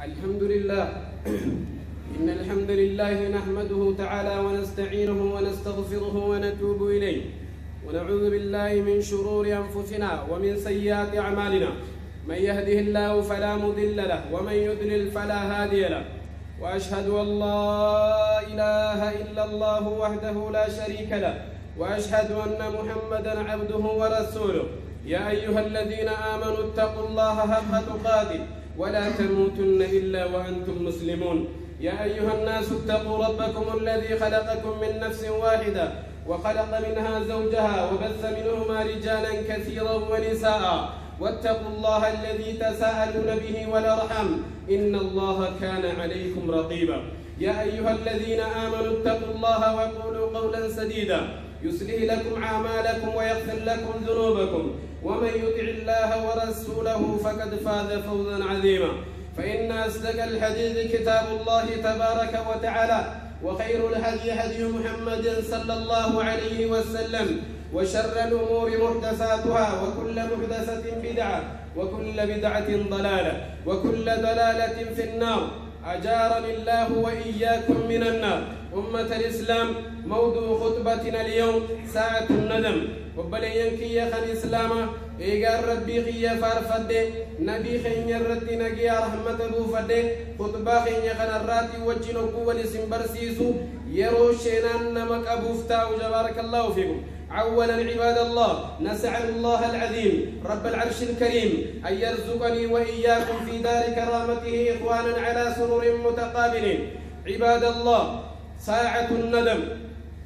الحمد لله. إن الحمد لله نحمده تعالى ونستعينه ونستغفره ونتوب إليه ونعوذ بالله من شرور أنفسنا ومن سيئات أعمالنا. من يهده الله فلا مضل له ومن يضلل فلا هادي له. وأشهد أن لا إله إلا الله وحده لا شريك له وأشهد أن محمدا عبده ورسوله. يا أيها الذين آمنوا اتقوا الله حق تقاته ولا تموتن إلا وأنتم مسلمون. يا أيها الناس اتقوا ربكم الذي خلقكم من نفس واحدة وخلق منها زوجها وبث منهما رجالا كثيرا ونساء واتقوا الله الذي تساءلون به والأرحام إن الله كان عليكم رقيبا. يا أيها الذين آمنوا اتقوا الله وقولوا قولا سديدا يصلح لكم أعمالكم ويغفر لكم ذنوبكم ومن يطع الله ورسوله فقد فاز فوزا عظيما. فإن أصدق الحديث كتاب الله تبارك وتعالى وخير الهدي هدي محمد صلى الله عليه وسلم وشر الأمور محدثاتها وكل محدثة بدعة وكل بدعة ضلالة وكل ضلالة في النار. أجارني الله وإياكم من النار. أمة الإسلام، موضوع خطبتنا اليوم ساعة الندم. وبلين كي خن إسلام إيجار ربي خي فارفد نبي خي رد نجي رحمة أبو فد خطبة خي خن الراتي وجنو قوة سمبرسيسو يرو شينان نمك أبو فتاو جبارك الله فيكم. أولا عباد الله، نسأل الله العظيم رب العرش الكريم أن يرزقني وإياكم في دار كرامته إخوانا على سرر متقابلين. عباد الله، ساعة الندم.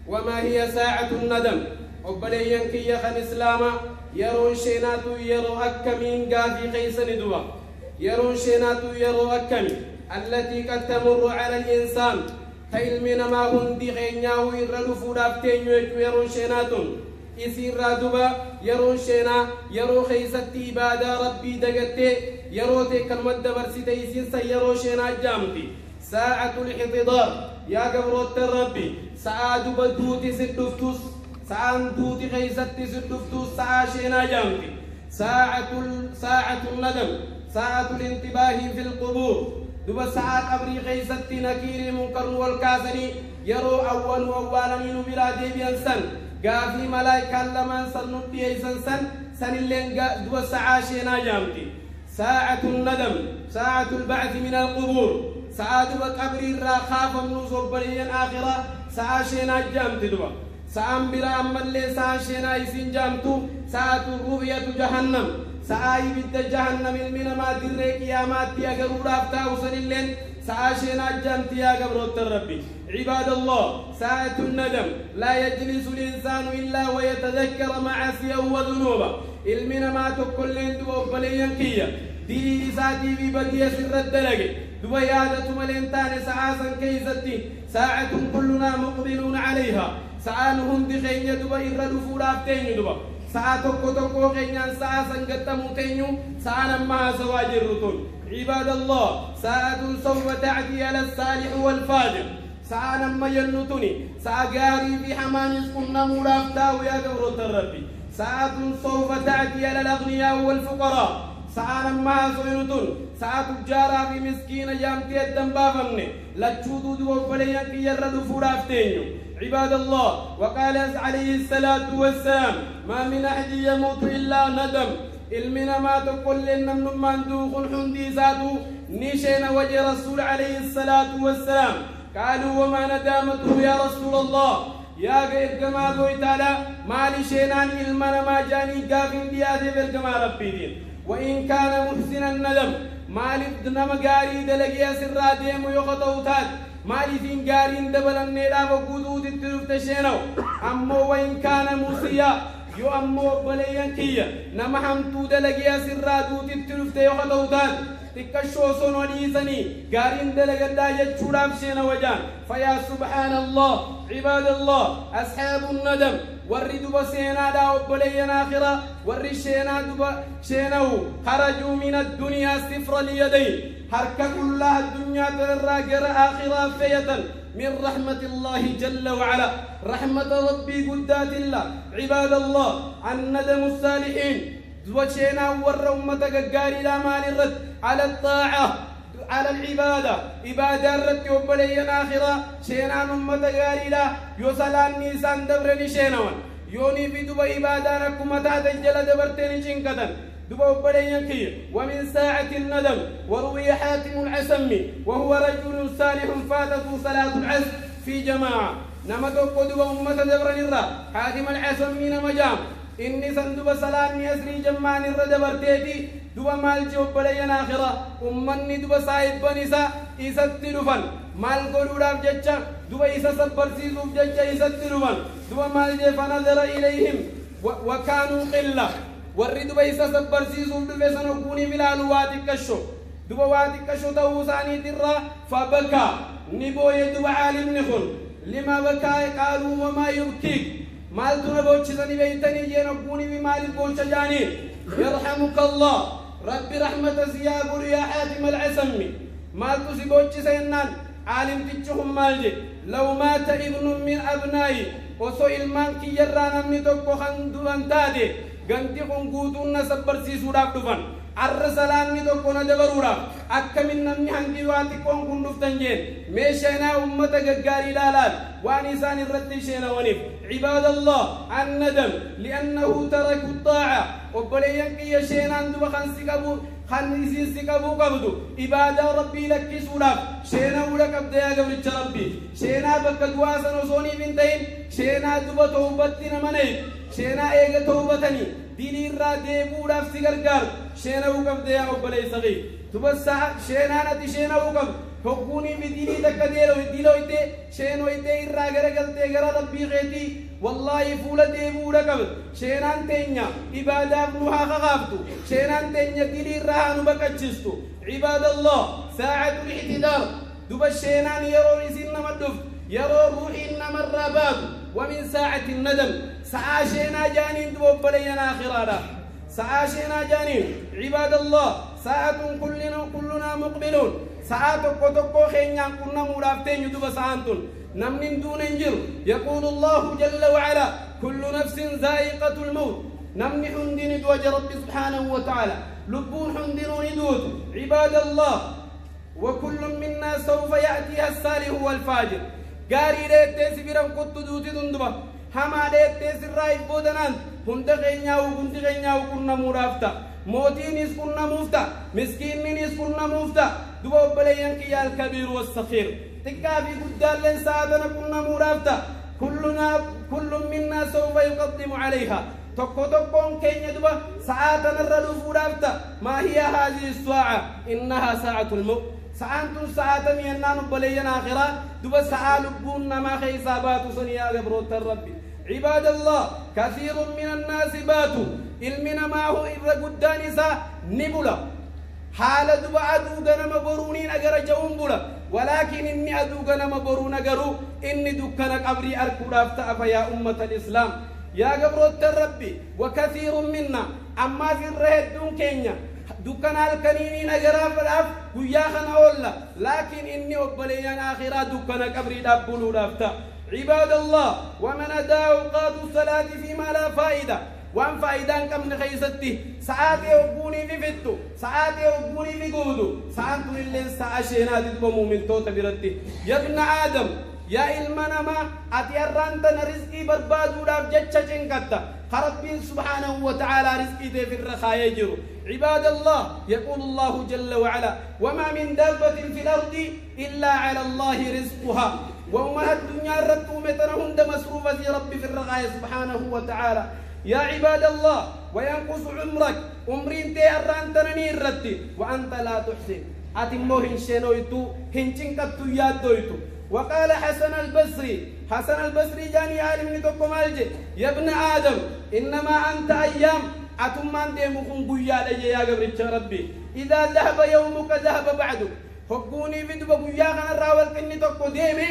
وما هي ساعة الندم؟ وبلين كي خن إسلاما يرون شيناتو يرو أكمين قافي خيسن دوا يرون شيناتو يرو أكمي التي قد تمر على الإنسان فإلمنا ما هندي غينياو يرلو فودافتين يرون شيناتون إسير رادوبا يرون شينا يرو خيستي إبادة ربي دقتي يرو تكلمة دبرسيتي إسين سيرو شينا جامتي. ساعة الاحتضار يا قبروت الربي ساعة بدوتي سدفتوس ساعة دوتي خيستي سدفتوس ساعة شينا جامتي. ساعة الندم، ساعة الانتباه في القبور. دوبا ساعة قبري خيستي نكيري منكر والكاسني يرو أولا من بلادي بيانسان قافي ملايكا لما سنبي سن سن اللين دوبا ساعة شينا جامتي. ساعة الندم، ساعة البعث من القبور. ساعة دوبا قبري راخاف من صبريا آخرة ساعة شينا جامتي. دوبا ساعة برا أمالي ساعة شينا يسين جامتو. ساعة الرؤية جهنم، ساعة بيت جهنم المنا ما دريك يا ما تيا قبر أفتاو سن اللين ساعة شينا جامتي يا قبر الربي. عباد الله، ساعة الندم لا يجلس الإنسان إلا ويتذكر معاصيه وذنوبه. المنا ما تكلين دوبا بليان كيا دي ساتي ببدية سر الدلق دوبا يادة ملينتان ساعة كيزتي. ساعة كلنا مقبلون عليها. ساعة هندي خينيا دوبا إرادو فورافتين دوبا ساعة توكو خينيا ساعة سنغتا موتينيو ساعة نما سواجر رطول. عباد الله، ساعة سوف تعدي على الصالح والفاجر. ساعة نما ينطني ساعة غاري في حمانيس كنا مرافتاو يا قبرة الربي. ساعة سوف تعدي على الأغنياء والفقراء. ساعة نما سوينطن ساعة تجارة في مسكين جامتي الدنبافمني لتشودو دو بليان كي يردو فرافتينيو. عباد الله، وقال عليه الصلاة والسلام ما من أحد يموت إلا ندم. المنا ما تقول لنا من مندوخ الحندي زادو نيشين وجه رسول عليه الصلاة والسلام. قالوا وما ندامته يا رسول الله؟ يا غير كما قلت على مالي شينان المنا ما جاني قافين دياتي بالكما ربيدين. وإن كان محسن الندم مالي دنم غاري دلقيا سرا ديمو يخطوتات مالي فين غارين دبلن نيدا وقودود التلوف تشينو. أمو وإن كان موسيا يو أمو بليان كيا نمحم تودا لقيا سرا دوت التلوف تيخطوتات تكشو سون وليسني غارين دلقدا يجورا بشينا وجان. فيا سبحان الله. عباد الله، أصحاب الندم ورد بسينا داو بليان آخرة ورشينا دب شينو خرجوا من الدنيا صفر اليدين. حركة كلها الدنيا ترى جرى آخرة فيتا من رحمة الله جل وعلا. رحمة ربي قدات الله. عباد الله، الندم الصالحين دوشينا ور أمتك قاري لا مال الرد على الطاعة على العبادة عبادة رت وبلين آخرة شينان أمة غاريلا يوصلان نيسان دبرني شينوان يوني في دوبا عبادة ركمتا تجل دبرتني شنكتن دوبا وبلين كي ومن ساعة الندم وروي حاتم العسمي وهو رجل صالح فاتته صلاة العصر في جماعة نمتوكو دوبا أمة دبرني الرا حاتم العسمي نمجام إني سندوبا سلامي أسري جمعني الرا دبرتيتي دوبا مال جو بلين آخرة أمني دوبا صاحب بنيسا إيسا تلوفن مال قولولاف ججا دوبا إيسا سبر سيزوف ججا إيسا تلوفن دوبا مال جي فنظر إليهم وكانوا قلة ورّي دوبا إيسا سبر سيزوف دوبا سنقوني ملالو واتك الشو دوبا واتك الشو تاوساني ترى فبكى نبوي دوبا عالم نخل لما بكى قالوا وما يبكيك مال دونا بوچسني بيتني جنقوني بمال بوچا جاني يرحمك الله رب رحمة زياب يا حاتم العسمي مال تسي بوچسنان عالم تجهم مالجي لو مات ابن من أبنائي وسو ilman kiyarra namni tokko kan duran taate ganti kun guutuun na sabbarsiisuudhaaf dhufan arra salaamni tokko na dabaruudhaaf akkamin namni hangi waan xiqqoon kun dhuftan jeen meesheenaa ummata gaggaarii ilaalaal waan isaan irratti isheenawaniif عباد الله الندم لأنه تركوا الطاعة وبلين كي شينان دوبا خنسين سكبو قبضو عبادة ربي لك سولاك شينا ولك أبدا يا قبل ربي شينا بك دواسا وصوني بنتين شينا دوبا توبتنا منين شينا ايغا توبتني ديني را ديبو لاف سيغرغار شينا وقف ديا قبل يسغي دوبا شينا نتي شينا وقف حقوني بديني تكا ديلو ايتي شينو ايتي را غرغلتي غرا ربي غيتي والله فولا ديبو لكب شينان تينيا عبادة بنوها خغافتو شينان تينيا ديلي راهانو بكتشستو عباد الله ساعة الاحتدار دوبا شينان يرو رسين مدف يرو روحي إنما الرابات ومن ساعة الندم ساعة شينا جانين دوبا بلينا آخرانا ساعة شينا جانين عباد الله ساعة كلنا مقبلون ساعة تقو خينيان كنا مرافتين دوبا ساعتون نمن دون انجر يقول الله جل وعلا كل نفس ذائقة الموت نمن حندين دوج رب سبحانه وتعالى لبون حندين ندوت عباد الله وكل منا سوف يأتيها الصالح والفاجر قاري ليت تسبيرا قد دوتي دندبا هما ليت تسر رايب بودنان هند غينياو كنا مرافتا موتين كنا مفتا مسكين كنا مفتا دوبا بليان كي الكبير والصغير تكافي قدال لن ساعتنا كنا مرافتا كل منا سوف يقدم عليها تقون كين يدوبا ساعتنا الردو فرافتا ما هي هذه الساعة إنها ساعة الموت ساعتنا ساعة مينان بليان آخرة دوبا ساعة لبوننا ما خيصابات سنيا قبروت الرب عباد الله كثير من الناس باتوا علمنا معه إذا قدانسا نبلا حال دوبا أدو غنم برونين أجر جوم بلا ولكن إني أدو غنم برون أجرو إني دكانك أبري أركوراف يا أمة الإسلام يا قبروت الربي وكثير منا أما في الرهد دون كينيا دكان الكنينين أجراف الأف ويا خنا ولا لكن إني أقبلين آخرا دكانك أبري دبلو رافتا عباد الله ومن أداء أوقات الصلاة فيما لا فائدة وان فايدان كم نخيستي ساعات يوبوني في فتو ساعات يوبوني في قودو ساعات اللي ساعشينا تدبو مؤمن توتا برتي يا ابن آدم يا المنما أتيرانت نرزقي بربادو داب جتشا جنكتا خربين سبحانه وتعالى رزقي دي في الرخاء يجرو عباد الله يقول الله جل وعلا وما من دابة في الأرض إلا على الله رزقها وما الدنيا رتو متنهم دمسروفة ربي في الرخاء سبحانه وتعالى يا عباد الله وينقص عمرك عمرين تيران تنني الرتي وأنت لا تحسن أتمو هنشينويتو هنشنكتو يادويتو وقال حسن البصري جاني عالم نتوكو مالجي يا ابن آدم إنما أنت أيام أتمان ديمكم قويا لجي يا قبر ربي إذا ذهب يومك ذهب بعدك حقوني فيدو بقويا خنا راول كني توكو ديمي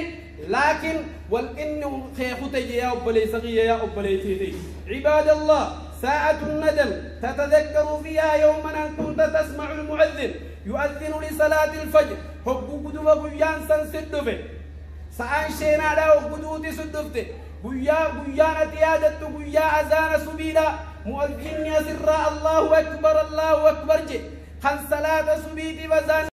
لكن والإن خيخوتي يا أبلي صغي يا أبلي تيتي عباد الله ساعة الندم تتذكر فيها يوما أن كنت تسمع المؤذن يؤذن لصلاة الفجر حقو قدو بقويان سنسدفه ساعة شينا لا قدوتي سدفته قويا نتيادت قويا أذان سبيلا مؤذن يسر الله أكبر جي خان صلاة سبيتي وزان